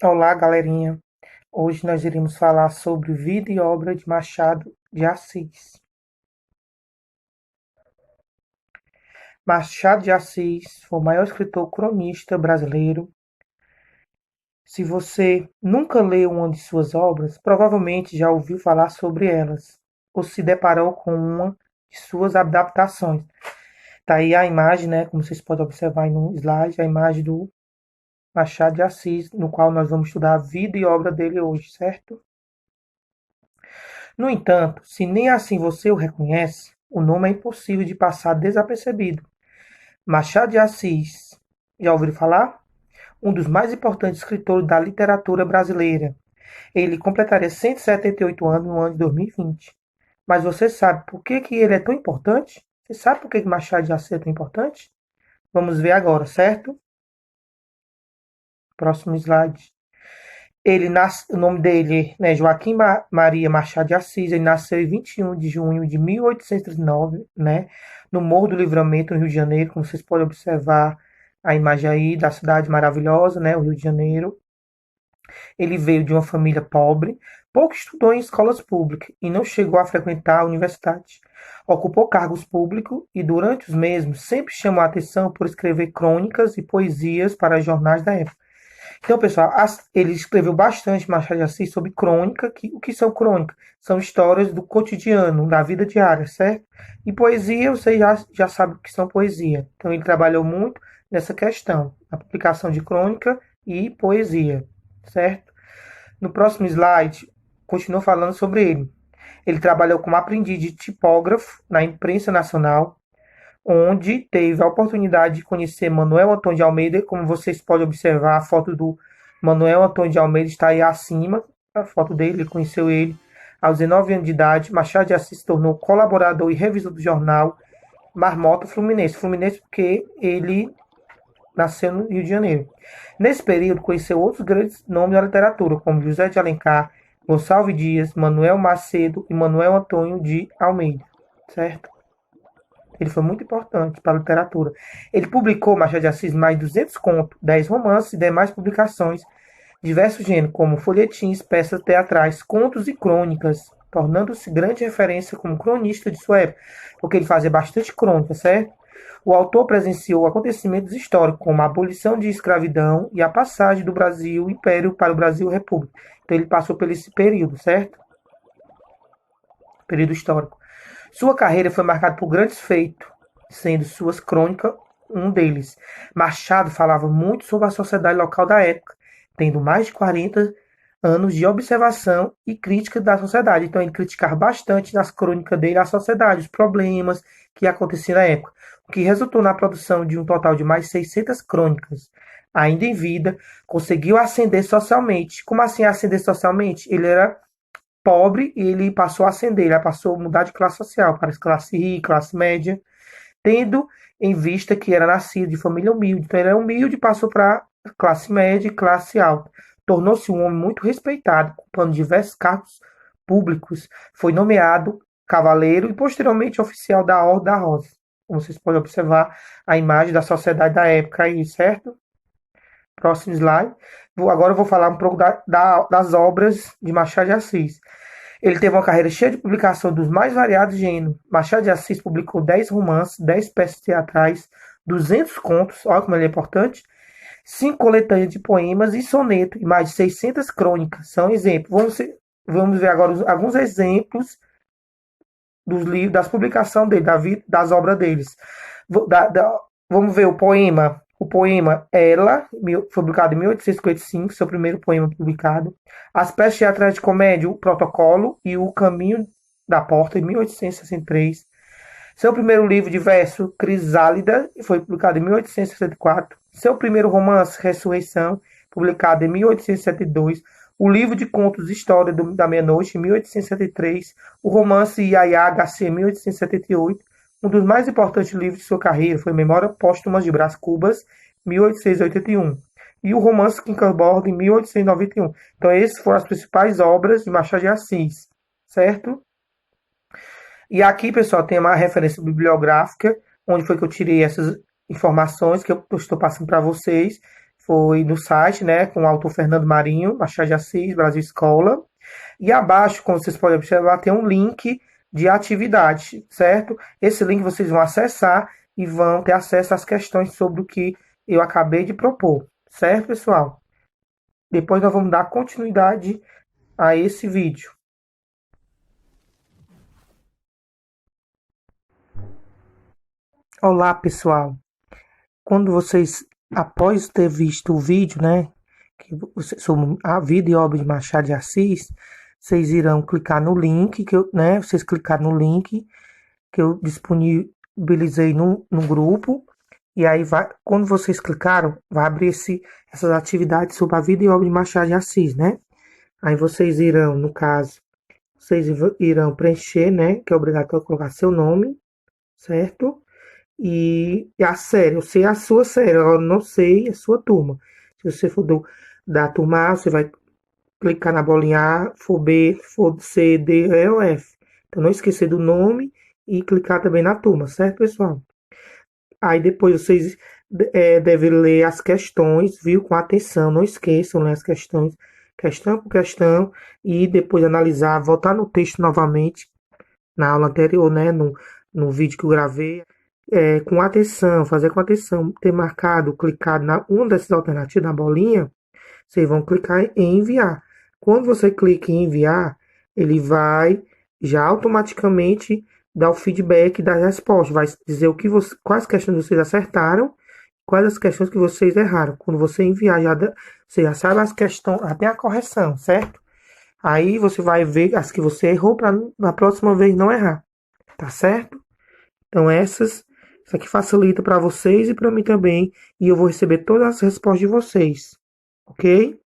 Olá, galerinha. Hoje nós iremos falar sobre vida e obra de Machado de Assis. Machado de Assis foi o maior escritor cronista brasileiro. Se você nunca leu uma de suas obras, provavelmente já ouviu falar sobre elas, ou se deparou com uma de suas adaptações. Tá aí a imagem, né? Como vocês podem observar aí no slide, a imagem do Machado de Assis, no qual nós vamos estudar a vida e obra dele hoje, certo? No entanto, se nem assim você o reconhece, o nome é impossível de passar desapercebido. Machado de Assis, já ouviram falar? Um dos mais importantes escritores da literatura brasileira. Ele completaria 178 anos no ano de 2020. Mas você sabe por que ele é tão importante? Você sabe por que Machado de Assis é tão importante? Vamos ver agora, certo? Próximo slide. O nome dele é Joaquim Maria Machado de Assis. Ele nasceu em 21 de junho de 1839, né, no Morro do Livramento, no Rio de Janeiro, como vocês podem observar a imagem aí da cidade maravilhosa, né, o Rio de Janeiro. Ele veio de uma família pobre, pouco estudou em escolas públicas e não chegou a frequentar a universidade. Ocupou cargos públicos e, durante os mesmos, sempre chamou a atenção por escrever crônicas e poesias para jornais da época. Então, pessoal, ele escreveu bastante Machado de Assis sobre crônica. O que são crônicas? São histórias do cotidiano, da vida diária, certo? E poesia, você já sabe o que são poesia. Então, ele trabalhou muito nessa questão, a publicação de crônica e poesia, certo? No próximo slide, continua falando sobre ele. Ele trabalhou como aprendiz de tipógrafo na imprensa nacional, onde teve a oportunidade de conhecer Manuel Antônio de Almeida. Como vocês podem observar, a foto do Manuel Antônio de Almeida está aí acima, a foto dele, ele conheceu ele aos 19 anos de idade. Machado de Assis se tornou colaborador e revisor do jornal Marmota Fluminense. Fluminense porque ele nasceu no Rio de Janeiro. Nesse período, conheceu outros grandes nomes da literatura, como José de Alencar, Gonçalves Dias, Manuel Macedo e Manuel Antônio de Almeida, certo? Ele foi muito importante para a literatura. Ele publicou, Machado de Assis, mais de 200 contos, 10 romances e demais publicações, diversos gêneros, como folhetins, peças teatrais, contos e crônicas, tornando-se grande referência como cronista de sua época, porque ele fazia bastante crônica, certo? O autor presenciou acontecimentos históricos, como a abolição de escravidão e a passagem do Brasil Império para o Brasil República. Então ele passou por esse período, certo? Período histórico. Sua carreira foi marcada por grandes feitos, sendo suas crônicas um deles. Machado falava muito sobre a sociedade local da época, tendo mais de 40 anos de observação e crítica da sociedade. Então ele criticava bastante nas crônicas dele a sociedade, os problemas que aconteciam na época, o que resultou na produção de um total de mais de 600 crônicas. Ainda em vida, conseguiu ascender socialmente. Como assim ascender socialmente? Ele era pobre e ele passou a ascender, ele passou a mudar de classe social para classe rica, classe média, tendo em vista que era nascido de família humilde. Então ele era humilde e passou para classe média e classe alta. Tornou-se um homem muito respeitado, ocupando diversos cargos públicos. Foi nomeado cavaleiro e posteriormente oficial da Ordem da Rosa. Como vocês podem observar a imagem da sociedade da época aí, certo? Próximo slide. Agora eu vou falar um pouco das obras de Machado de Assis. Ele teve uma carreira cheia de publicação dos mais variados gêneros. Machado de Assis publicou 10 romances, 10 peças teatrais, 200 contos, olha como ele é importante, 5 coletâneas de poemas e soneto, e mais de 600 crônicas. São exemplos. Vamos ver agora alguns exemplos dos livros, das publicações dele, das obras deles. Vamos ver o poema. O poema Ela, foi publicado em 1855, seu primeiro poema publicado. As peças teatrais de comédia, O Protocolo e O Caminho da Porta, em 1863. Seu primeiro livro de verso, Crisálida, foi publicado em 1864. Seu primeiro romance, Ressurreição, publicado em 1872. O livro de contos História da Meia-Noite, em 1873. O romance Yaya Garcia, em 1878. Um dos mais importantes livros de sua carreira foi Memórias Póstumas de Brás Cubas, 1881. E o romance Quincampoix, em 1891. Então, essas foram as principais obras de Machado de Assis, certo? E aqui, pessoal, tem uma referência bibliográfica, onde foi que eu tirei essas informações que eu estou passando para vocês. foi no site, né, com o autor Fernando Marinho, Machado de Assis, Brasil Escola. E abaixo, como vocês podem observar, tem um link de atividade, certo? Esse link vocês vão acessar e vão ter acesso às questões sobre o que eu acabei de propor, certo, pessoal? Depois nós vamos dar continuidade a esse vídeo. Olá, pessoal. Quando vocês, após ter visto o vídeo, né, sobre a vida e obra de Machado de Assis, vocês irão clicar no link vocês clicaram no link que eu disponibilizei no grupo. E aí, quando vocês clicaram, vai abrir essas atividades sobre a vida e obra de Machado de Assis, né? Aí vocês irão, no caso, vocês irão preencher, né? Que é obrigatório colocar seu nome, certo? E a série, eu sei a sua série, eu não sei a sua turma. Se você for da turma A, você vai clicar na bolinha A, for B, for C, D, E ou F. Então não esquecer do nome e clicar também na turma, certo, pessoal? Aí depois vocês devem ler as questões, viu? Com atenção, não esqueçam, ler as questões, questão por questão, e depois analisar, voltar no texto novamente, na aula anterior, né? No vídeo que eu gravei, com atenção, fazer com atenção, ter marcado, clicado na uma dessas alternativas, na bolinha, vocês vão clicar em enviar. Quando você clica em enviar, ele vai já automaticamente dar o feedback das respostas, vai dizer quais questões vocês acertaram, quais as questões que vocês erraram. Quando você enviar, você já sabe as questões, até a correção, certo? Aí você vai ver as que você errou para na próxima vez não errar, tá certo? Então isso aqui facilita para vocês e para mim também, e eu vou receber todas as respostas de vocês, ok?